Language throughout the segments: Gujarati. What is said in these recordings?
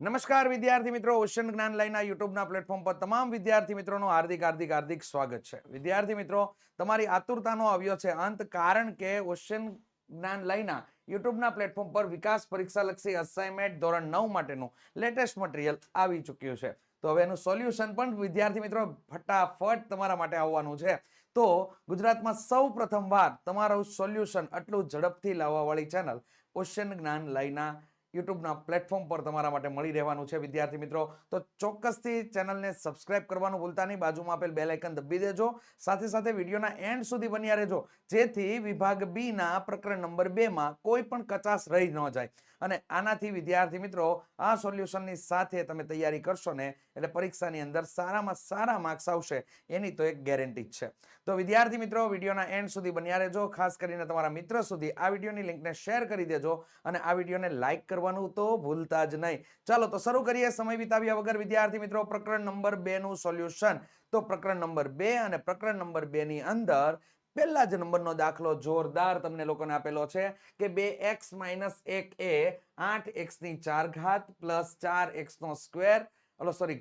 નમસ્કાર વિદ્યાર્થી મિત્રો, ઓશન જ્ઞાન લાઈનના યુટ્યુબના પ્લેટફોર્મ પર તમામ વિદ્યાર્થી મિત્રોનું હાર્દિક સ્વાગત છે. વિદ્યાર્થી મિત્રો, તમારી આતુરતાનો આવ્યો છે અંત, કારણ કે ઓશન જ્ઞાન લાઈનના યુટ્યુબના પ્લેટફોર્મ પર વિકાસ પરીક્ષા લક્ષી અસાઇનમેન્ટ ધોરણ 9 માટેનું લેટેસ્ટ મટીરિયલ આવી ચૂક્યું છે. તો હવે એનું સોલ્યુશન પણ વિદ્યાર્થી મિત્રો ફટાફટ તમારા માટે આવવાનું છે. તો ગુજરાતમાં સૌ પ્રથમવાર તમારું સોલ્યુશન આટલું ઝડપથી લાવવા વાળી ચેનલ ઓશન જ્ઞાન લાઈનના યુટ્યુબના પ્લેટફોર્મ પર તમારા માટે મળી રહેવાનું છે. વિદ્યાર્થી મિત્રો, તો ચોક્કસથી ચેનલને સબસ્ક્રાઇબ કરવાનું ભૂલતા નહીં. બાજુમાં આપેલ બેલ આઇકન દબી દેજો. સાથે સાથે વિડીયોના એન્ડ સુધી બન્યા રહેજો, જેથી વિભાગ બી ના પ્રકરણ નંબર 2 માં કોઈ પણ કચાશ રહી ન જાય. અને આનાથી વિદ્યાર્થી મિત્રો, આ સોલ્યુશનની સાથે તમે તૈયારી કરશો ને એટલે પરીક્ષાની અંદર સારામાં સારા માર્ક્સ આવશે, એની તો એક ગેરંટી જ છે. તો વિદ્યાર્થી મિત્રો, વિડીયોના એન્ડ સુધી બન્યા રહેજો. ખાસ કરીને તમારા મિત્ર સુધી આ વિડીયોની લિંકને શેર કરી દેજો અને આ વિડીયોને લાઈક કરવાનું તો ભૂલતા જ નહીં. ચાલો તો શરૂ કરીએ સમય વિતાવ્યા વગર. વિદ્યાર્થી મિત્રો, પ્રકરણ નંબર 2 નું સોલ્યુશન. તો પ્રકરણ નંબર 2 અને પ્રકરણ નંબર 2 ની અંદર પહેલા જ નંબરનો દાખલો જોરદાર તમને લોકોને આપેલો છે કે 2x - 1 એ 8x ની 4 ઘાત પ્લસ 4x નો સ્ક્વેર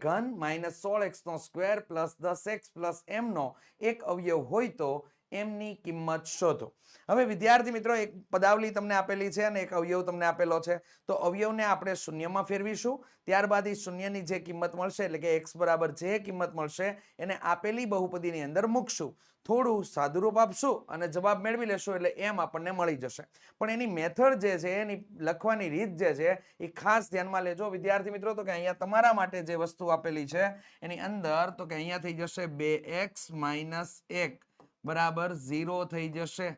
ઘન માઇનસ 16x નો square plus 10x plus m નો એક અવયવ હોય તો એમની કિંમત શોધો. હવે વિદ્યાર્થી મિત્રો, એક પદાવલી તમને આપેલી છે અને એક અવયવ તમને આપેલો છે. તો અવયવને આપણે શૂન્યમાં ફેરવીશું, ત્યારબાદ એ શૂન્યની જે કિંમત મળશે એટલે કે x બરાબર જે કિંમત મળશે એને આપેલી બહુપદીની અંદર મૂકશું, થોડું સાદુરૂપ આપશું અને જવાબ મેળવી લેશું એટલે એમ આપણને મળી જશે. પણ એની મેથડ જે છે, એની લખવાની રીત જે છે એ ખાસ ધ્યાનમાં લેજો વિદ્યાર્થી મિત્રો. તો કે અહીંયા તમારા માટે જે વસ્તુ આપેલી છે એની અંદર તો કે અહીંયા થઈ જશે 2x - 1 બરાબર 0 થઈ જશે.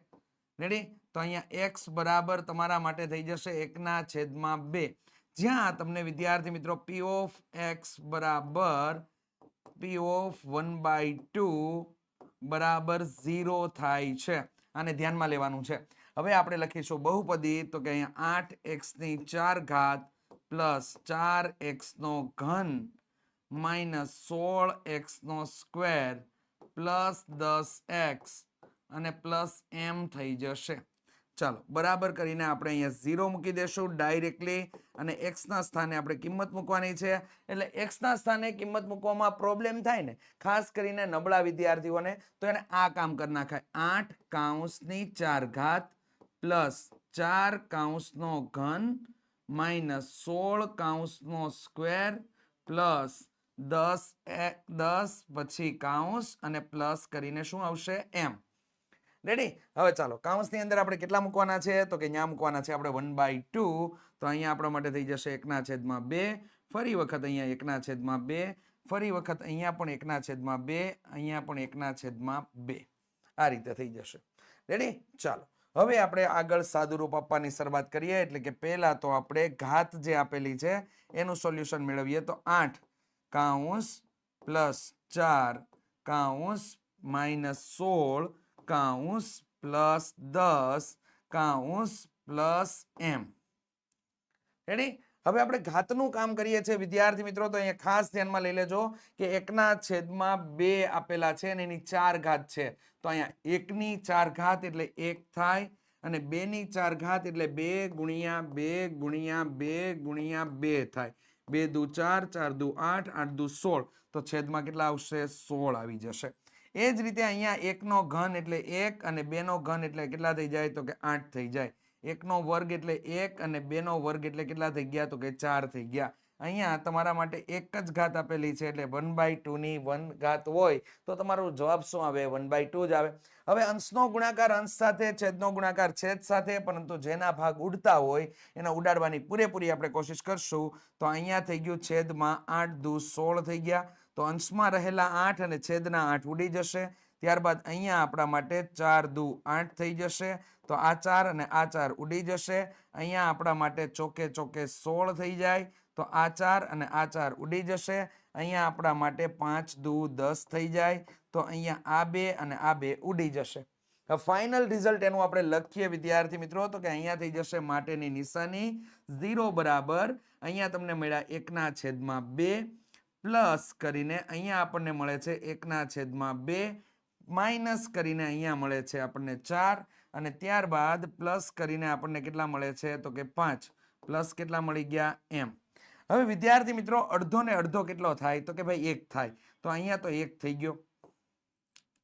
રેડી? તો અહીંયા x બરાબર તમારા માટે થઈ જશે 1/2, જ્યાં તમને વિદ્યાર્થી મિત્રો p ઓફ x બરાબર p ઓફ 1/2 બરાબર 0 થાય છે. આને ધ્યાનમાં લેવાનું છે. હવે આપણે લખીશું બહુપદી. તો કે અહીંયા 8x ની 4 ઘાત પ્લસ 4x નો ઘન માઇનસ 16x નો સ્ક્વેર પ્લસ 10x અને પ્લસ m થઈ જશે. ચાલો બરાબર કરીને આપણે અહીંયા 0 મૂકી દેશું ડાયરેક્ટલી, અને x ના સ્થાને આપણે કિંમત મૂકવાની છે. એટલે x ના સ્થાને કિંમત મૂકવામાં પ્રોબ્લેમ થાય ને, ખાસ કરીને નબળા વિદ્યાર્થીઓને, તો એને આ કામ કરી નાખાય. 8 કૌંસની 4 ઘાત પ્લસ 4 કૌંસનો ઘન માઇનસ 16 કૌંસનો સ્ક્વેર પ્લસ 10 પછી કૌંસ અને પ્લસ કરીને શું આવશે? m. રેડી? હવે ચાલો કૌંસની અંદર આપણે કેટલા મૂકવાના છે? તો કે અહીંયા મૂકવાના છે આપણે 1/2. તો અહીંયા આપણા માટે થઈ જશે 1/2. ફરી વખત અહીંયા 1/2, ફરી વખત અહીંયા પણ 1/2, અહીંયા પણ 1/2. આ રીતે થઈ જશે. રેડી? ચાલો હવે આપણે આગળ સાદુરૂપ આપવાની શરૂઆત કરીએ. એટલે કે પહેલા તો આપણે ઘાત જે આપેલી છે એનું સોલ્યુશન મેળવીએ. તો 8 કૌંસ પ્લસ 4 કૌંસ માઇનસ 16 કૌંસ પ્લસ 10 કૌંસ પ્લસ m. રેડી? હવે આપણે ઘાતનું કામ કરીએ છીએ વિદ્યાર્થી મિત્રો. તો અહીંયા ખાસ ધ્યાનમાં લઈ લેજો કે 1/2 આપેલા છે અને એની 4 ઘાત છે. તો અહીંયા 1ની 4 ઘાત એટલે 1 થાય, અને 2ની 4 ઘાત એટલે 2 ગુણ્યા 2 ગુણ્યા 2 ગુણ્યા 2 થાય. 2 દુ 4, 4 દુ 8, 8 દુ 16. તો છેદમાં કેટલા આવશે? 16 આવી જશે. એ જ રીતે અહીંયા 1 નો ઘન એટલે 1 અને 2 નો ઘન એટલે કેટલા થઈ જાય? તો કે 8 થઈ જાય. 1 નો વર્ગ એટલે 1 અને 2 નો વર્ગ એટલે કેટલા થઈ ગયા? તો કે 4 થઈ ગયા. અહીંયા તમારા માટે એક જ ઘાત આપેલી છે એટલે 1/2 ની 1 ઘાત હોય તો તમારો જવાબ શું આવે? 1/2 જ આવે. હવે અંશનો ગુણાકાર અંશ સાથે, છેદનો ગુણાકાર છેદ સાથે, પરંતુ જેના ભાગ ઉડતા હોય એને ઉડાડવાની પૂરેપૂરી આપણે કોશિશ કરશું. તો અહીંયા થઈ ગયું છેદમાં 8 દુ 16 થઈ ગયા. તો અંશમાં રહેલા 8 અને છેદના 8 ઉડી જશે. ત્યારબાદ અહીંયા આપણા માટે 4 દુ 8 થઈ જશે. તો આ 4 અને આ 4 ઉડી જશે. અહીંયા આપણા માટે ચોકે ચોકે 16 થઈ જાય. તો આ 4 અને આ 4 ઉડી જશે. અહીંયા આપણા માટે 5 દુ 10 થઈ જાય. તો અહીંયા આ 2 અને આ 2 ઉડી જશે. ફાઇનલ રિઝલ્ટ એનું આપણે લખીએ વિદ્યાર્થી મિત્રો. તો કે અહીંયા થઈ જશે માટેની નિશાની 0 બરાબર અહીંયા તમને મળ્યા 1/2 પ્લસ કરીને અહીંયા આપણને મળે છે 1/2 માઇનસ કરીને અહીંયા મળે છે આપણને 4, અને ત્યારબાદ પ્લસ કરીને આપણને કેટલા મળે છે? તો કે 5 પ્લસ કેટલા મળી ગયા? m. હવે વિદ્યાર્થી મિત્રો અડધો ને અડધો કેટલો થાય તો કે ભાઈ 1 થાય, તો અહીંયા તો 1 થઈ ગયો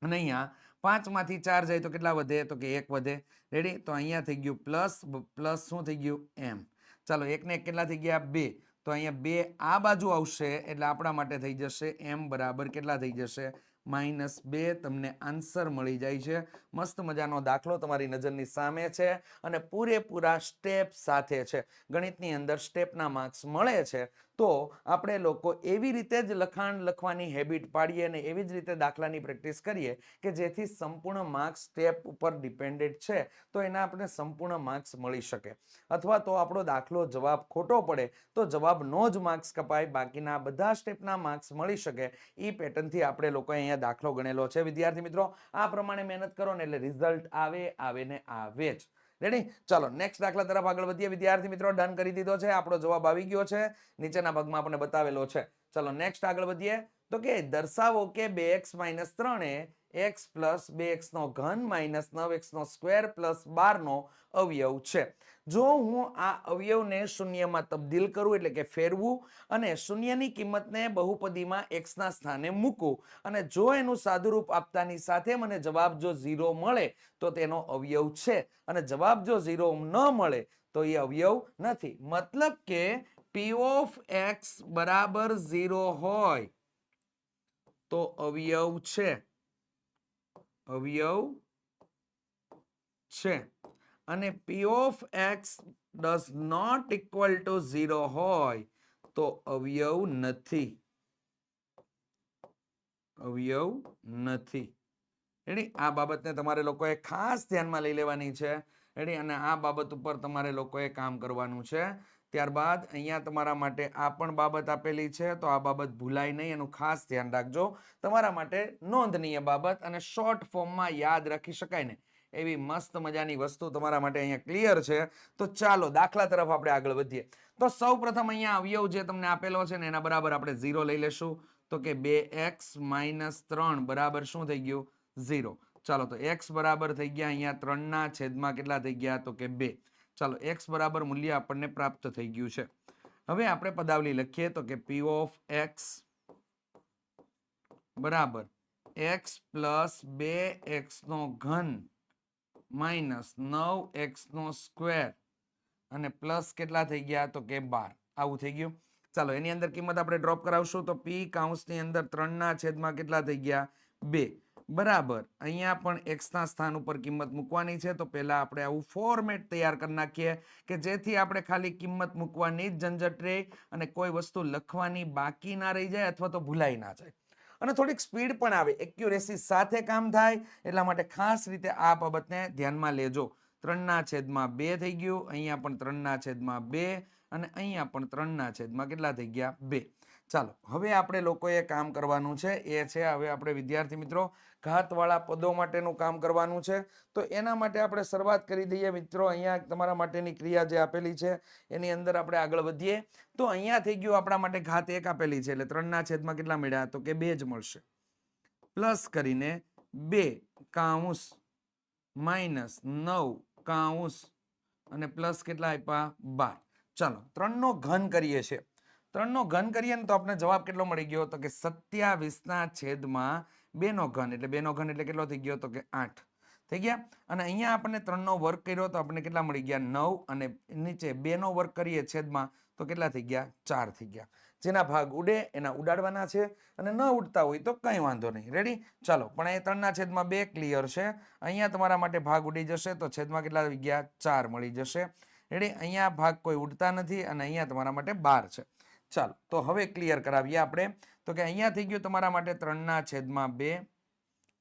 અને અહીંયા 5 માંથી 4 જાય તો કેટલા વધે તો કે 1 વધે. રેડી, તો અહીંયા થઈ ગયું પ્લસ પ્લસ શું થઈ ગયું એમ. ચાલો 1 ને 1 કેટલા થઈ ગયા 2, તો અહીંયા 2 આ બાજુ આવશે એટલે આપણા માટે થઈ જશે m બરાબર કેટલા થઈ જશે -2. તમને આન્સર મળી જાય છે. મસ્ત મજાનો દાખલો તમારી નજરની સામે છે અને પૂરેપૂરા સ્ટેપ સાથે છે. ગણિતની અંદર સ્ટેપના માર્ક્સ મળે છે તો આપણે લોકો એવી રીતે જ લખાણ લખવાની હેબિટ પાડીએ અને એવી જ રીતે દાખલાની પ્રેક્ટિસ કરીએ કે જેથી સંપૂર્ણ માર્ક્સ સ્ટેપ ઉપર ડિપેન્ડેડ છે તો એના આપણે સંપૂર્ણ માર્ક્સ મળી શકે. અથવા તો આપણો દાખલો જવાબ ખોટો પડે તો જવાબનો જ માર્ક્સ કપાય, બાકીના બધા સ્ટેપના માર્ક્સ મળી શકે. એ પેટર્નથી આપણે લોકો અહીંયા દાખલો ગણેલો છે. વિદ્યાર્થી મિત્રો આ પ્રમાણે મહેનત કરો ને એટલે રિઝલ્ટ આવે ને આવે જ. રેડી, ચાલો નેક્સ્ટ દાખલા તરફ આગળ વધીએ. વિદ્યાર્થી મિત્રો ડન કરી દીધો છે, આપણો જવાબ આવી ગયો છે, નીચેના ભાગમાં આપણે બતાવેલો છે. ચાલો નેક્સ્ટ આગળ વધીએ. તો કે દર્શાવો કે 2x - 3 એ x + 2x નો ઘન - 9x નો સ્ક્વેર + 12 નો અવયવ છે. જો હું આ અવયવને શૂન્યમાં તબદીલ કરું એટલે કે ફેરવું અને શૂન્યની કિંમતને બહુપદીમાં x ના સ્થાને મૂકું અને જો એનું સાદુરૂપ આપતાની સાથે મને જવાબ જો 0 મળે તો તેનો અવયવ છે અને જવાબ જો 0 ન મળે તો એ અવયવ નથી. મતલબ કે p of x બરાબર 0 હોય તો અવયવ છે, અવયવ છે અને p of x does not equal to 0 હોય તો અવયવ નથી, અવયવ નથી. રેડી, આ બાબતને તમારે લોકોએ ખાસ ધ્યાનમાં લઈ લેવાની છે. રેડી, અને આ બાબત ઉપર તમારે લોકોએ કામ કરવાનું છે. ત્યારબાદ અહીંયા તમારા માટે આ પણ બાબત આપેલી છે તો આ બાબત ભૂલાય નહીં, એનું ખાસ ધ્યાન રાખજો. તમારા માટે નોંધનીય બાબત અને શોર્ટ ફોર્મમાં યાદ રાખી શકાય ને એવી મસ્ત મજાની વસ્તુ તમારા માટે અહીંયા ક્લિયર છે. તો ચાલો દાખલા તરફ આપણે આગળ વધીએ. તો સૌ પ્રથમ અહીંયા અવયવ જે તમને આપેલો છે ને એના બરાબર આપણે 0 લઈ લેશું. તો કે 2x - 3 બરાબર શું થઈ ગયું 0. ચાલો તો x બરાબર થઈ ગયા અહીંયા 3 ના છેદમાં કેટલા થઈ ગયા તો કે 2. ચાલો x બરાબર મૂલ્ય આપણને પ્રાપ્ત થઈ ગયું છે. હવે આપણે પદાવલી લખીએ તો કે p of x બરાબર x + 2x નો ઘન - 9x નો સ્ક્વેર અને પ્લસ કેટલા થઈ ગયા તો કે 12. આવું થઈ ગયું. ચાલો એની અંદર કિંમત આપણે ડ્રોપ કરાવશું તો p કૌંસની અંદર 3 ના છેદમાં કેટલા થઈ ગયા 2 બરાબર. અહીંયા પણ x ના સ્થાન ઉપર કિંમત મૂકવાની છે તો પહેલા આપણે આવું ફોર્મેટ તૈયાર કરી નાખીએ કે જેથી આપણે ખાલી કિંમત મૂકવાની જ ઝંઝટ રહે અને કોઈ વસ્તુ લખવાની બાકી ના રહી જાય અથવા તો ભૂલાઈ ના જાય અને થોડીક સ્પીડ પણ આવે, એક્યુરેસી સાથે કામ થાય. એટલા માટે ખાસ રીતે આ બાબતને ધ્યાનમાં લેજો. 3 ના છેદમાં 2 થઈ ગયું, અહીંયા પણ 3 ના છેદમાં 2 અને અહીંયા પણ 3 ના છેદમાં કેટલા થઈ ગયા 2. ચાલો હવે આપણે લોકોએ કામ કરવાનું છે એ છે હવે આપણે વિદ્યાર્થી મિત્રો ઘાતવાળા પદો માટેનું કામ કરવાનું છે. તો એના માટે આપણે શરૂઆત કરી દઈએ મિત્રો. અહીંયા તમારા માટેની ક્રિયા જે આપેલી છે એની અંદર આપણે આગળ વધીએ. તો અહીંયા થઈ ગયું આપણા માટે ઘાત 1 આપેલી છે એટલે 3 ના છેદમાં કેટલા મળ્યા તો કે 2 જ મળશે. પ્લસ કરીને 2 કૌંસ -9 કૌંસ અને પ્લસ કેટલા આપ્યા 12. ચાલો 3 નો ઘન કરીએ છીએ. 3 નો ઘન કરીએ ને તો આપણે જવાબ કેટલો મળી ગયો તો કે 27 ના છેદમાં 2 નો ઘન એટલે 2 નો ઘન એટલે કેટલો થઈ ગયો તો કે 8 થઈ ગયા. અને અહીંયા આપણે 3 નો વર્ગ કર્યો તો આપણે કેટલા મળી ગયા 9 અને નીચે 2 નો વર્ગ કરીએ છેદમાં તો કેટલા થઈ ગયા 4 થઈ ગયા. જેના ભાગ ઉડે એના ઉડાડવાના છે અને ન ઉડતા હોય તો કંઈ વાંધો નહીં. રેડી, ચાલો પણ અહીંયા 3 ના છેદમાં 2 ક્લિયર છે. અહીંયા તમારા માટે ભાગ ઉડી જશે તો છેદમાં કેટલા આવી ગયા 4 મળી જશે. રેડી, અહીંયા ભાગ કોઈ ઉડતા નથી અને અહીંયા તમારા માટે 12 છે. ચાલો તો હવે ક્લિયર કરાવીએ આપણે. તો કે અહીંયા થઈ ગયું તમારા માટે 3 ના છેદમાં 2.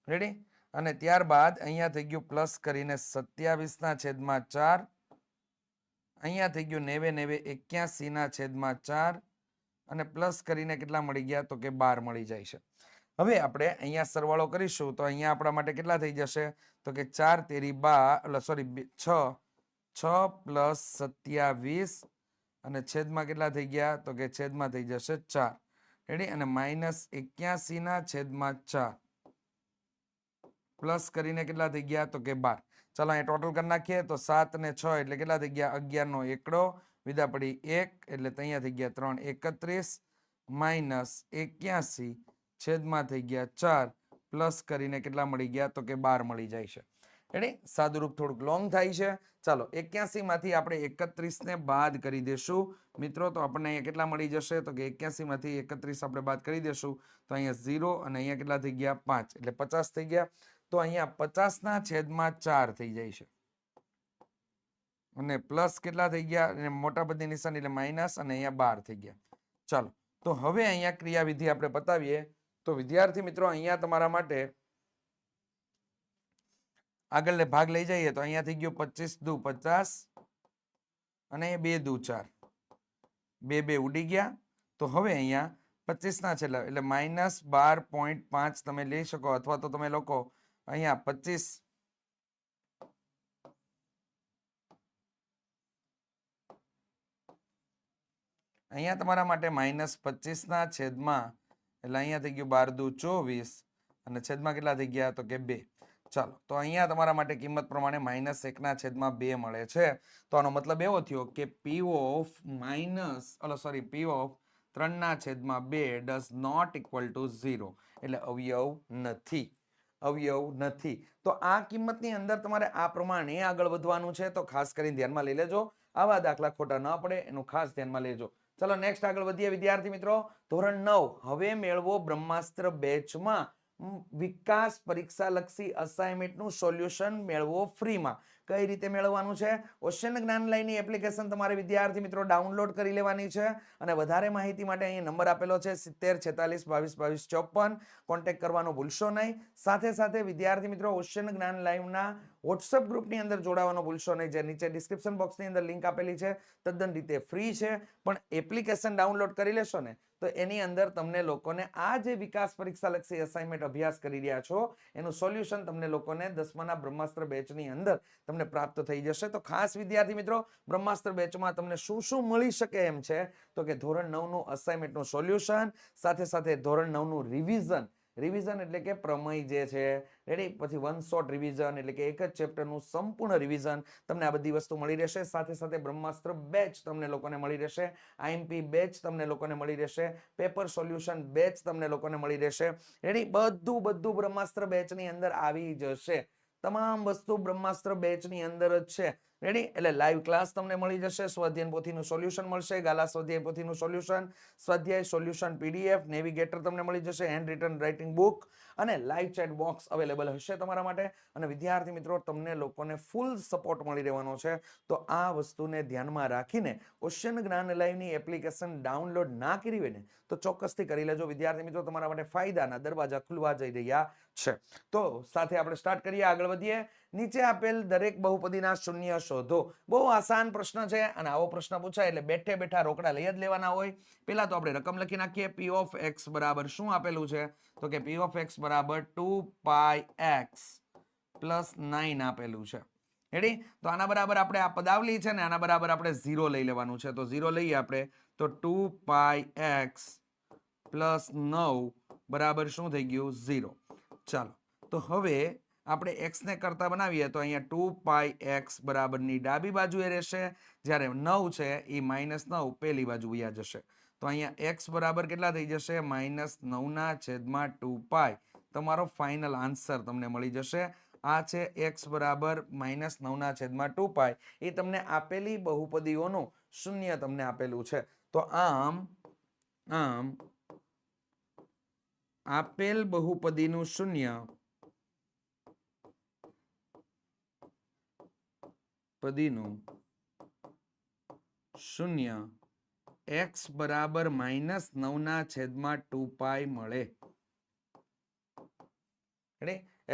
રેડી, અને ત્યારબાદ અહીંયા થઈ ગયું પ્લસ કરીને 27 ના છેદમાં 4. અહીંયા થઈ ગયું 90 81 ના છેદમાં 4 અને પ્લસ કરીને કેટલા મળી ગયા તો કે 12 મળી જાય છે. હવે આપણે અહીંયા સરવાળો કરીશું તો અહીંયા આપણા માટે કેટલા થઈ જશે તો કે 4 તેરી 12 સોરી 6 + 27 અને છેદમાં કેટલા થઈ ગયા તો કે છેદમાં થઈ જશે 4. રેડી, અને -81 ના છેદમાં 4 પ્લસ કરીને કેટલા થઈ ગયા તો કે 12. ચાલો અહીંયા ટોટલ કરી નાખીએ તો 7 ને 6 એટલે કેટલા થઈ ગયા 11 નો એકડો વિધા પડી 1 એટલે અહીંયા થઈ ગયા 3 31 માઇનસ 81 છેદમાં થઈ ગયા 4 પ્લસ કરીને કેટલા મળી ગયા તો કે 12 મળી જાય છે. રેડી? સાદુરૂપ થોડુંક લોંગ થાય છે. ચાલો 81 માંથી આપણે 31 ને બાદ કરી દેશું મિત્રો, તો આપણને અહીંયા કેટલા મળી જશે તો કે 81 માંથી 31 આપણે બાદ કરી દેશું તો અહીંયા 0 અને અહીંયા કેટલા થઈ ગયા 5 એટલે 50 થઈ ગયા. તો અહીંયા 50 ના છેદમાં 4 થઈ જાય છે અને પ્લસ કેટલા થઈ ગયા અને મોટા બધી નિશાની એટલે માઇનસ અને અહીંયા 12 થઈ ગયા. ચાલો તો હવે અહીંયા ક્રિયાવિધિ આપણે બતાવીએ. તો વિદ્યાર્થી મિત્રો અહીંયા તમારા માટે આગળ ભાગ લઈ જઈએ તો અહીંયા થઈ ગયો 25 દુ 50 અને 2 દુ 4 2 2 ઉડી ગયા. તો હવે અહીંયા 25 ના છેલ્લા એટલે -12.5 તમે લઈ શકો અથવા તો તમે લોકો અહીંયા 25 અહીંયા તમારા માટે -25 ના છેદમાં એટલે અહીંયા થઈ ગયું 12 દુ 24 અને છેદમાં કેટલા થઈ ગયા તો કે 2. ચાલો તો અહીંયા તમારા માટે કિંમત પ્રમાણે -1 ના છેદમાં 2 મળે છે. તો આનો મતલબ એવો થયો કે P ઓફ 3 ના છેદમાં 2 ડઝ નોટ ઇક્વલ ટુ 0 એટલે અવયવ નથી. અવયવ નથી. તો આ કિંમતની અંદર તમારે આ પ્રમાણે આગળ વધવાનું છે. તો ખાસ કરીને ધ્યાનમાં લઈ લેજો. આવા દાખલા ખોટા ન પડે એનું ખાસ ધ્યાનમાં લેજો. ચલો નેક્સ્ટ આગળ વધીએ વિદ્યાર્થી મિત્રો. ધોરણ 9 હવે મેળવો બ્રહ્માસ્ત્ર બેચમાં વિકાસ પરીક્ષા લક્ષી અસાઇનમેન્ટનું સોલ્યુશન મેળવો ફ્રીમાં. કઈ રીતે મેળવવાનું છે? ઓશન જ્ઞાન લાઈનની એપ્લિકેશન તમારે વિદ્યાર્થી મિત્રો ડાઉનલોડ કરી લેવાની છે અને વધારે માહિતી માટે અહીં નંબર આપેલો છે 70 46 22 22 54. કોન્ટેક્ટ કરવાનું ભૂલશો નહીં. સાથે સાથે વિદ્યાર્થી મિત્રો ઓશન જ્ઞાન લાઈવના વોટ્સએપ ગ્રુપની અંદર જોડાવાનો ભૂલશો નહીં. જે નીચે ડિસ્ક્રિપ્શન બોક્સની અંદર લિંક આપેલી છે, તદ્દન રીતે ફ્રી છે. પણ એપ્લિકેશન ડાઉનલોડ કરી લેશો ને તો એની અંદર તમને લોકોને આ જે વિકાસ પરીક્ષા લક્ષી અસાઇનમેન્ટ અભ્યાસ કરી રહ્યા છો એનું સોલ્યુશન તમને લોકોને 10માના બ્રહ્માસ્ત્ર બેચની અંદર તમને પ્રાપ્ત થઈ જશે. તો ખાસ વિદ્યાર્થી મિત્રો બ્રહ્માસ્ત્ર બેચમાં તમને શું શું મળી શકે એમ છે તો કે ધોરણ 9 નું અસાઇનમેન્ટનું સોલ્યુશન, સાથે સાથે ધોરણ 9 નું રિવિઝન એટલે કે પ્રમેય જે છે રેડી, પછી વન શોટ રિવિઝન એટલે કે એક જ ચેપ્ટરનું સંપૂર્ણ રિવિઝન તમને આ બધી વસ્તુ મળી રહેશે. સાથે સાથે બ્રહ્માસ્ત્ર બેચ તમને લોકોને મળી રહેશે, આઈએમપી બેચ તમને લોકોને મળી રહેશે, પેપર સોલ્યુશન બેચ તમને લોકોને મળી રહેશે. રેડી, બધું બ્રહ્માસ્ત્ર બેચની અંદર આવી જશે. તમામ વસ્તુ બ્રહ્માસ્ત્ર બેચની અંદર જ છે. રેડી, એટલે લાઈવ ક્લાસ તમને મળી જશે, સ્વાધ્યાય પોથીનું સોલ્યુશન મળશે, ગાલા સ્વાધ્યાય પોથીનું સોલ્યુશન, સ્વાધ્યાય સોલ્યુશન પીડીએફ, નેવિગેટર તમને મળી જશે, હેન્ડ રિટન રાઇટિંગ બુક અને લાઈવ ચેટ બોક્સ અવેલેબલ હશે તમારા માટે. અને વિદ્યાર્થી મિત્રો તમને લોકોને ફૂલ સપોર્ટ મળી રહેવાનો છે. તો આ વસ્તુને ધ્યાનમાં રાખીને ઓશન જ્ઞાન લાઈવની એપ્લિકેશન ડાઉનલોડ ના કરી હોય ને તો ચોક્કસથી કરી લેજો વિદ્યાર્થી મિત્રો. તમારા માટે ફાયદાના દરવાજા ખુલવા જઈ રહ્યા છે. તો સાથે આપણે સ્ટાર્ટ કરીએ, આગળ વધીએ. નીચે આપેલ દરેક બહુપદીના શૂન્ય શોધો. બહુ આસાન પ્રશ્ન છે અને આવો પ્રશ્ન પૂછાય એટલે બેઠે બેઠા રોકડા લઈ જ લેવાના હોય. પહેલા તો આપણે રકમ લખી નાખીએ. P of x બરાબર શું આપેલું છે તો કે P of x બરાબર 2πx પ્લસ 9 આપેલું છે. રેડી, તો આના બરાબર આપણે આ પદાવલી છે ને આના બરાબર આપણે 0 લઈ લેવાનું છે. તો 0 લઈએ આપણે તો 2πx પ્લસ 9 બરાબર શું થઈ ગયું 0. ચાલો તો હવે આપણે x ને કરતા બનાવીએ તો અહીંયા 2πx બરાબરની ડાબી બાજુએ રહેશે, જ્યારે 9 છે એ -9 પેલી બાજુ વયા જશે. તો અહીંયા x બરાબર કેટલા થઈ જશે -9 ના છેદમાં 2π. તમારો ફાઇનલ આન્સર તમને મળી જશે. આ છે x બરાબર -9 ના છેદમાં 2π. એ તમને આપેલી બહુપદીઓનું શૂન્ય તમને આપેલું છે. તો આમ આપેલ બહુપદીનું શૂન્ય x બરાબર -9 ના છેદમાં 2π મળે.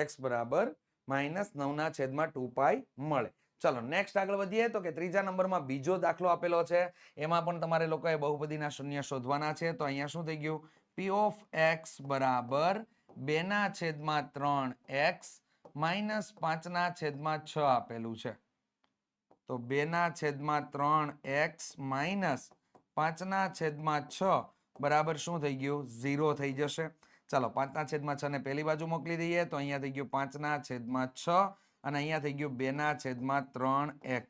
x બરાબર -9 ના છેદમાં 2π મળે. ચલો નેક્સ્ટ આગળ વધીએ. તો કે ત્રીજા નંબરમાં બીજો દાખલો આપેલો છે, એમાં પણ તમારે લોકોએ બહુપદીના શૂન્ય શોધવાના છે. તો અહીંયા શું થઈ ગયું? P of x બરાબર 2 ના છેદમાં 3x માઇનસ 5 ના છેદમાં 6 આપેલું છે. તો 2 ના છેદમાં 3x માઇનસ 5 ના છેદમાં 6 બરાબર શું થઈ ગયું 0 થઈ જશે. ચાલો 5 ના છેદમાં 6 ને પહેલી બાજુ મોકલી દઈએ તો અહીંયા થઈ ગયું 5 ના છેદમાં 6 અને અહીંયા થઈ ગયું 2 ના છેદમાં 3x.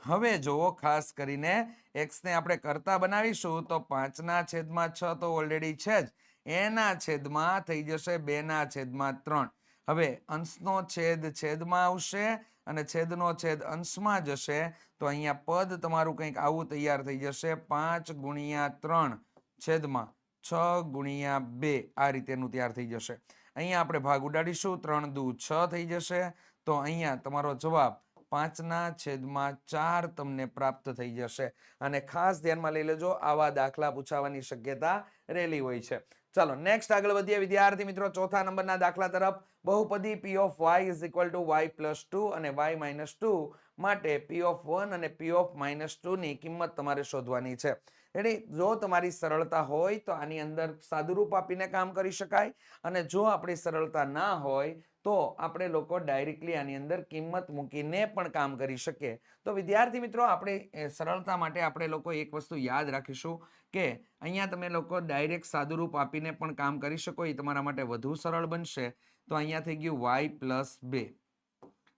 હવે જુઓ ખાસ કરીને x ને આપણે કરતા બનાવીશું તો 5/6 તો ઓલરેડી છે જ, એના છેદમાં થઈ જશે 2/3. હવે અંશનો છેદ છેદમાં આવશે અને છેદનો છેદ અંશમાં જશે તો અહીંયા પદ તમારું કંઈક આવું તૈયાર થઈ જશે 5/3 છેદમાં 6/2 આ રીતેનું તૈયાર થઈ જશે. અહીંયા આપણે ભાગ ઉડાડીશું 3 દુ 6 થઈ જશે તો અહીંયા તમારો જવાબ 5/4 તમને પ્રાપ્ત થઈ જશે. અને ખાસ ધ્યાનમાં લઈ લેજો, આવા દાખલા પૂછાવાની શક્યતા રહેલી હોય છે. ચાલો નેક્સ્ટ આગળ વધીએ વિદ્યાર્થી મિત્રો ચોથા નંબરના દાખલા તરફ. બહુપદી p of y is equal to y plus 2 અને y minus 2 માટે p of 1 અને p of minus 2 ની કિંમત તમારે શોધવાની છે. રેડી? જો તમારી સરળતા હોય તો આની અંદર સાદુરૂપ આપીને કામ કરી શકાય, અને જો આપણી સરળતા ના હોય તો આપણે લોકો ડાયરેક્ટલી આની અંદર કિંમત મૂકીને પણ કામ કરી શકીએ. તો વિદ્યાર્થી મિત્રો આપણે સરળતા માટે આપણે લોકો એક વસ્તુ યાદ રાખીશું કે અહીંયા તમે લોકો ડાયરેક્ટ સાદુરૂપ આપીને પણ કામ કરી શકો, એ તમારા માટે વધુ સરળ બનશે. તો અહીંયા થઈ ગયું y plus 2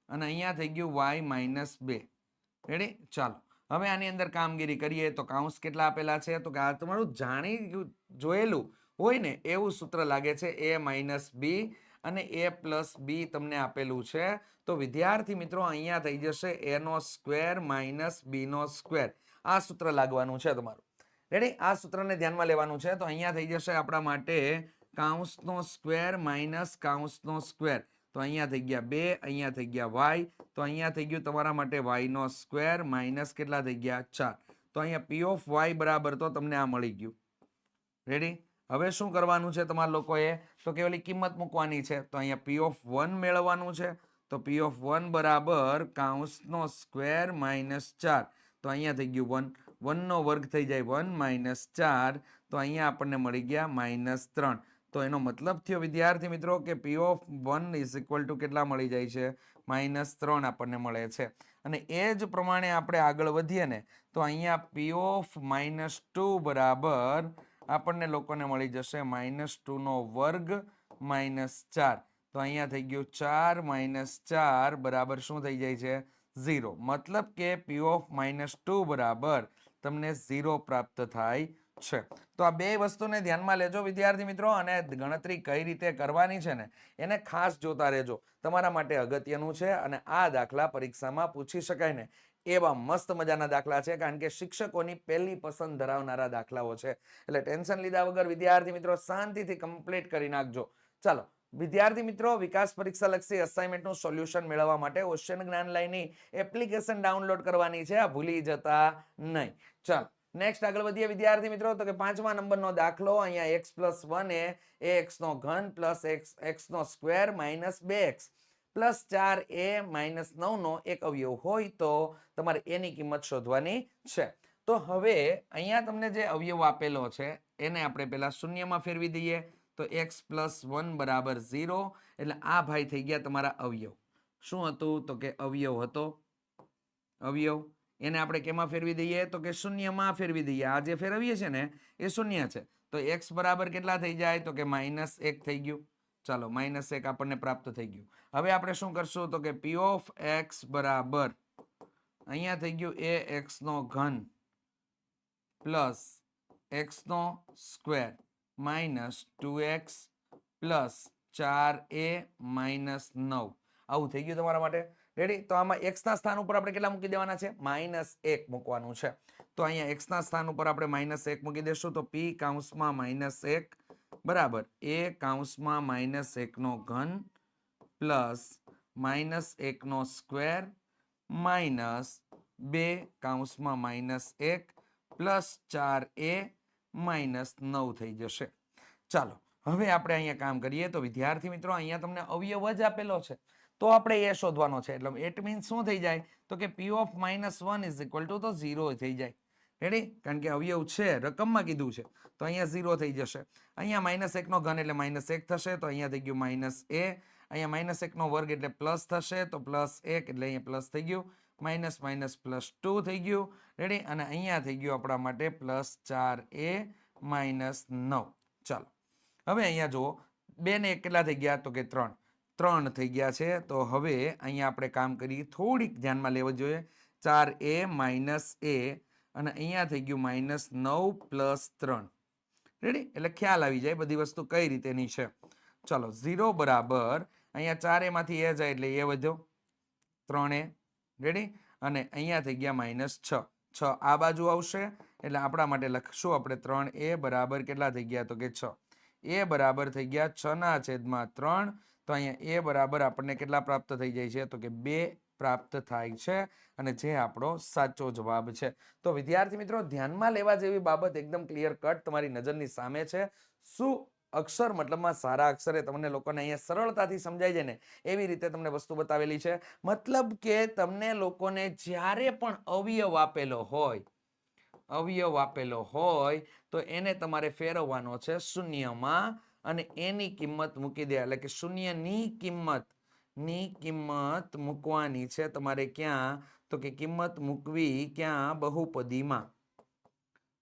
અને અહીંયા થઈ ગયું y minus 2. રેડી? ચાલો હવે આની અંદર કામગીરી કરીએ તો કાઉન્સ કેટલા આપેલા છે તો કે આ તમારું જાણી જોયેલું હોય ને એવું સૂત્ર લાગે છે, a minus b અને a plus b તમને આપેલું છે. તો વિદ્યાર્થી મિત્રો અહીંયા થઈ જશે a નો સ્ક્વેર માઇનસ b નો સ્ક્વેર. આ સૂત્ર લાગવાનું છે તમારું. રેડી? આ સૂત્રને ધ્યાનમાં લેવાનું છે. તો અહીંયા થઈ જશે આપણા માટે કાઉન્સનો સ્ક્વેર માઇનસ કાઉન્સનો સ્ક્વેર. તો અહીંયા થઈ ગયા 2, અહીંયા થઈ ગયા y, તો અહીંયા થઈ ગયું તમારા માટે y નો સ્ક્વેર માઇનસ કેટલા થઈ ગયા 4. તો અહીંયા p of y બરાબર તો તમને આ મળી ગયું. રેડી? હવે શું કરવાનું છે તમારા લોકોએ તો કે ઓલી કિંમત મૂકવાની છે. તો અહીંયા p of 1 મેળવવાનું છે. તો p of 1 બરાબર કાઉન્સનો સ્ક્વેર માઇનસ 4. તો અહીંયા થઈ ગયું 1, 1 નો વર્ગ થઈ જાય 1 minus 4. તો અહીંયા આપણને મળી ગયા -3. તો એનો મતલબ થયો વિદ્યાર્થી મિત્રો કે p of 1 is equal to કેટલા મળી જાય છે -3 આપણને મળે છે. અને એ જ પ્રમાણે આપણે આગળ વધીએ ને તો અહીંયા p of -2 બરાબર આપણને લોકોને મળી જશે -2 નો વર્ગ -4. તો અહીંયા થઈ ગયું 4 - 4 બરાબર શું થઈ જાય છે 0. મતલબ કે p of -2 બરાબર તમને 0 પ્રાપ્ત થાય છે. તો આ બે વસ્તુને ધ્યાનમાં લેજો વિદ્યાર્થી મિત્રો, અને ગણતરી કઈ રીતે કરવાની છે ને એને ખાસ જોતા રહેજો, તમારા માટે અગત્યનું છે. અને આ દાખલા પરીક્ષામાં પૂછી શકાય ને એવા મસ્ત મજાના દાખલા છે, કારણ કે શિક્ષકોની પહેલી પસંદ ધરાવનારા દાખલાઓ છે. એટલે ટેન્શન લીધા વગર વિદ્યાર્થી મિત્રો શાંતિથી કમ્પ્લીટ કરી નાખજો. ચાલો વિદ્યાર્થી મિત્રો, વિકાસ પરીક્ષા લક્ષી અસાઇનમેન્ટનું સોલ્યુશન મેળવવા માટે ઓશન જ્ઞાન લાઈનની એપ્લિકેશન ડાઉનલોડ કરવાની છે, આ ભૂલી જતા નહીં. ચાલો નેક્સ્ટ આગળ વધીએ વિદ્યાર્થી મિત્રો. તો કે 5મા નંબરનો દાખલો. અહીંયા x + 1 એ ax નો ઘન પ્લસ x નો square minus 2x plus 4a minus 9 નો એક અવયવ હોય તો તમારે એની કિંમત શોધવાની છે. તો હવે અહીંયા તમને જે અવયવ આપેલો છે એને આપણે પહેલા શૂન્યમાં ફેરવી દઈએ. તો x + 1 બરાબર 0. એટલે આ ભાઈ થઈ ગયા તમારા અવયવ. શું હતું તો કે અવયવ હતો. અવયવ એને આપણે કેમાં ફેરવી દઈએ તો કે શૂન્યમાં ફેરવી દઈએ. આ જે ફેરવીએ છે ને એ શૂન્ય છે. તો x બરાબર કેટલા થઈ જાય તો કે -1 થઈ ગયું. ચાલો -1 આપણને પ્રાપ્ત થઈ ગયું. હવે આપણે શું કરશું તો કે p of x બરાબર અહીંયા થઈ ગયું ax નો ઘન પ્લસ x નો square minus 2x plus 4a minus 9. આવું થઈ ગયું તમારા માટે. રેડી? તો આમાં x ના સ્થાન ઉપર આપણે કેટલા મૂકી દેવાના છે -1 મૂકવાનું છે. તો અહીંયા x ના સ્થાન ઉપર આપણે -1 મૂકી દેશું. તો p કૌંસમાં -1 બરાબર a કૌંસમાં -1 નો ઘન પ્લસ -1 નો સ્ક્વેર માઇનસ 2 કૌંસમાં -1 પ્લસ 4a માઇનસ 9 થઈ જશે. ચાલો હવે આપણે અહીંયા કામ કરીએ. તો વિદ્યાર્થી મિત્રો અહીંયા તમને અવયવ જ આપેલો છે તો આપણે એ શોધવાનો છે. એટલે ઇટ મીન્સ શું થઈ જાય તો કે p of -1 is equal to તો 0 થઈ જાય. રેડી? કારણ કે અવયવ છે, રકમમાં કીધું છે તો અહીંયા 0 થઈ જશે. અહીંયા -1 નો ઘન એટલે -1 થશે. તો અહીંયા થઈ ગયું -a. અહીંયા -1 નો વર્ગ એટલે પ્લસ થશે. તો +1 એટલે અહીંયા પ્લસ થઈ ગયું. માઇનસ માઇનસ +2 થઈ ગયું. રેડી? અને અહીંયા થઈ ગયું આપણા માટે +4a માઇનસ 9. ચાલો હવે અહીંયા જુઓ 2 ને 1 કેટલા થઈ ગયા તો કે 3 થઈ ગયા છે. તો હવે અહીંયા આપણે કામ કરીએ, થોડીક ધ્યાનમાં લેવું જોઈએ. 4a માઇનસ a અને અહીંયા થઈ ગયું -9 + 3. રેડી? એટલે ખ્યાલ આવી જાય બધી વસ્તુ કઈ રીતેની છે. ચલો 0 બરાબર અહીંયા 4a માંથી a જાય એટલે a વધ્યો 3a. રેડી? અને અહીંયા થઈ ગયા -6. 6 આ બાજુ આવશે એટલે આપણા માટે લખશું આપણે 3a બરાબર કેટલા થઈ ગયા તો કે 6. a બરાબર થઈ ગયા 6/3. તો અહીંયા a બરાબર આપણને કેટલા પ્રાપ્ત થઈ જાય છે તો કે 2 પ્રાપ્ત થાય છે અને જે આપણો સાચો જવાબ છે. તો વિદ્યાર્થી મિત્રો ધ્યાનમાં લેવા જેવી બાબત એકદમ ક્લિયર કટ તમારી નજરની સામે છે. શું અક્ષર મતલબમાં સારા અક્ષરે તમને લોકોને અહીંયા સરળતાથી સમજાઈ જાય ને એવી રીતે તમને વસ્તુ બતાવેલી છે. મતલબ કે તમને લોકોને જ્યારે પણ અવયવ આપેલો હોય તો એને તમારે ફેરવવાનો છે શૂન્યમાં અને એની કિંમત મૂકી દે એટલે કે શૂન્યની કિંમત મૂકવાની છે તમારે. ક્યાં તો કે કિંમત મૂકવી ક્યાં બહુપદીમાં.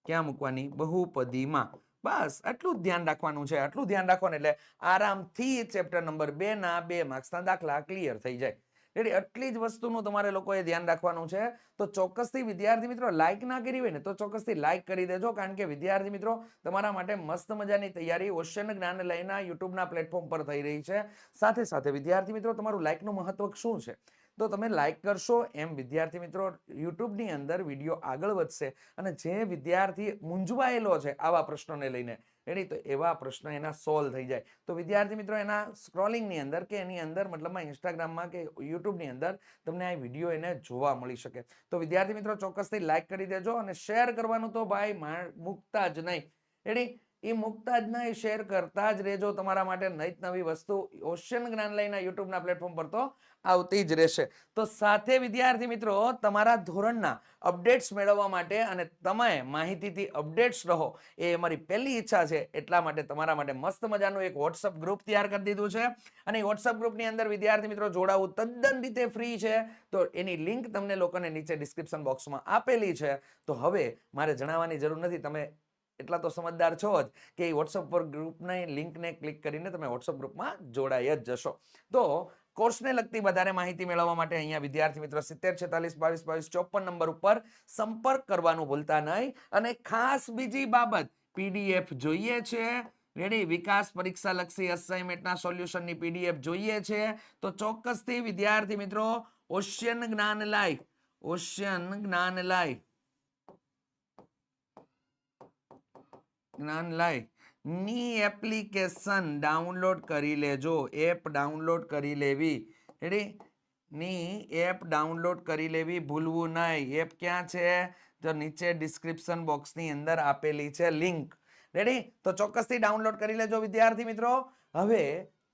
ક્યાં મૂકવાની? બહુપદીમાં. બસ આટલું જ ધ્યાન રાખવાનું છે. આટલું ધ્યાન રાખવાનું એટલે આરામથી ચેપ્ટર નંબર 2 ના 2 માર્ક્સના દાખલા ક્લિયર થઈ જાય. રેડી? આટલી જ વસ્તુનું તમારે લોકોએ ધ્યાન રાખવાનું છે. તો ચોક્કસથી વિદ્યાર્થી મિત્રો લાઈક ના કરી હોય ને તો ચોક્કસથી લાઈક કરી દેજો, કારણ કે વિદ્યાર્થી મિત્રો તમારા માટે મસ્ત મજાની તૈયારી ઓશન જ્ઞાન લયના યુટ્યુબના પ્લેટફોર્મ પર થઈ રહી છે. સાથે સાથે વિદ્યાર્થી મિત્રો તમારું લાઈકનું મહત્વ શું છે? તો તમે લાઈક કરશો એમ વિદ્યાર્થી મિત્રો યુટ્યુબની અંદર વિડીયો આગળ વધશે અને જે વિદ્યાર્થી મૂંઝવાયેલો છે આવા પ્રશ્નોને લઈને, રેડી, તો એવા પ્રશ્નો એના સોલ્વ થઈ જાય. તો વિદ્યાર્થી મિત્રો એના સ્ક્રોલિંગની અંદર કે એની અંદર મતલબમાં ઇન્સ્ટાગ્રામમાં કે યુટ્યુબની અંદર તમને આ વિડીયો એને જોવા મળી શકે. તો વિદ્યાર્થી મિત્રો ચોક્કસથી લાઈક કરી દેજો અને શેર કરવાનું તો ભાઈ મૂકતા જ નહીં. રેડી? એ મૂકતા જ નહીં, શેર કરતા જ રહેજો. તમારા માટે નવી વસ્તુ ઓશન જ્ઞાનલયના યુટ્યુબના પ્લેટફોર્મ પર તો આવતી જ રહેશે. તો સાથે વિદ્યાર્થી મિત્રો તમારા ધોરણના અપડેટ્સ મેળવવા માટે અને તમે માહિતીથી અપડેટ્સ રહો એ અમારી પહેલી ઈચ્છા છે. એટલા માટે તમારા માટે મસ્ત મજાનું એક વોટ્સઅપ ગ્રુપ તૈયાર કરી દીધું છે અને એ વોટ્સઅપ ગ્રુપની અંદર વિદ્યાર્થી મિત્રો જોડાવું તદ્દન રીતે ફ્રી છે. તો એની લિંક તમને લોકોને નીચે ડિસ્ક્રિપ્શન બોક્સમાં આપેલી છે. તો હવે મારે જણાવવાની જરૂર નથી, તમે એટલા તો સમજદાર છો જ કે વોટ્સઅપ પર ગ્રુપની લિંકને ક્લિક કરીને તમે વોટ્સઅપ ગ્રુપમાં જોડાઈ જ જશો. તો કોર્સને લગતી વધારે માહિતી મેળવવા માટે અહીંયા વિદ્યાર્થી મિત્રો 70 46 22 22 54 નંબર ઉપર સંપર્ક કરવાનું ભૂલતા નહીં. અને ખાસ બીજી બાબત, પીડીએફ જોઈએ છે, રેડી, વિકાસ પરીક્ષા લક્ષી અસાઇનમેન્ટના સોલ્યુશનની પીડીએફ જોઈએ છે તો ચોક્કસથી વિદ્યાર્થી મિત્રો ઓશન જ્ઞાનલય ની એપ્લિકેશન ડાઉનલોડ કરી લેજો. એપ ડાઉનલોડ કરી લેવી. રેડી? ની એપ ડાઉનલોડ કરી લેવી ભૂલવું નહીં. એપ ક્યાં છે? તો નીચે ડિસ્ક્રિપ્શન બોક્સની અંદર આપેલી છે લિંક. રેડી? તો ચોક્કસથી ડાઉનલોડ કરી લેજો વિદ્યાર્થી મિત્રો. હવે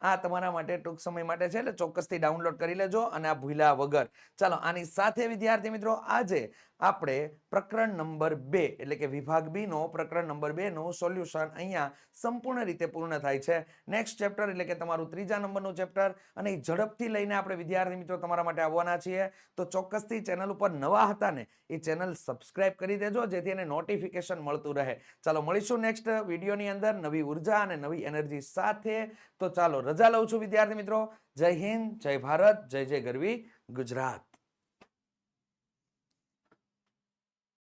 આ તમારા માટે ટૂંક સમય માટે છે એટલે ચોક્કસથી ડાઉનલોડ કરી લેજો અને આ ભૂલ્યા વગર. ચાલો આની સાથે વિદ્યાર્થી મિત્રો આજે આપણે પ્રકરણ નંબર 2 એટલે કે વિભાગ બી નો પ્રકરણ નંબર 2 નું સોલ્યુશન અહીંયા સંપૂર્ણ રીતે પૂર્ણ થાય છે. નેક્સ્ટ ચેપ્ટર એટલે કે તમારું 3જા નંબરનું ચેપ્ટર અને ઝડપથી લઈને આપણે વિદ્યાર્થી મિત્રો તમારા માટે આવવાના છીએ. તો ચોક્કસથી ચેનલ ઉપર નવા હતા ને એ ચેનલ સબસ્ક્રાઇબ કરી દેજો જેથી એને નોટિફિકેશન મળતું રહે. ચાલો મળીશું નેક્સ્ટ વિડીયોની અંદર નવી ઉર્જા અને નવી એનર્જી સાથે. તો ચાલો રજા લઉં છું વિદ્યાર્થી મિત્રો. જય હિન્દ, જય ભારત, જય જય ગરવી ગુજરાત.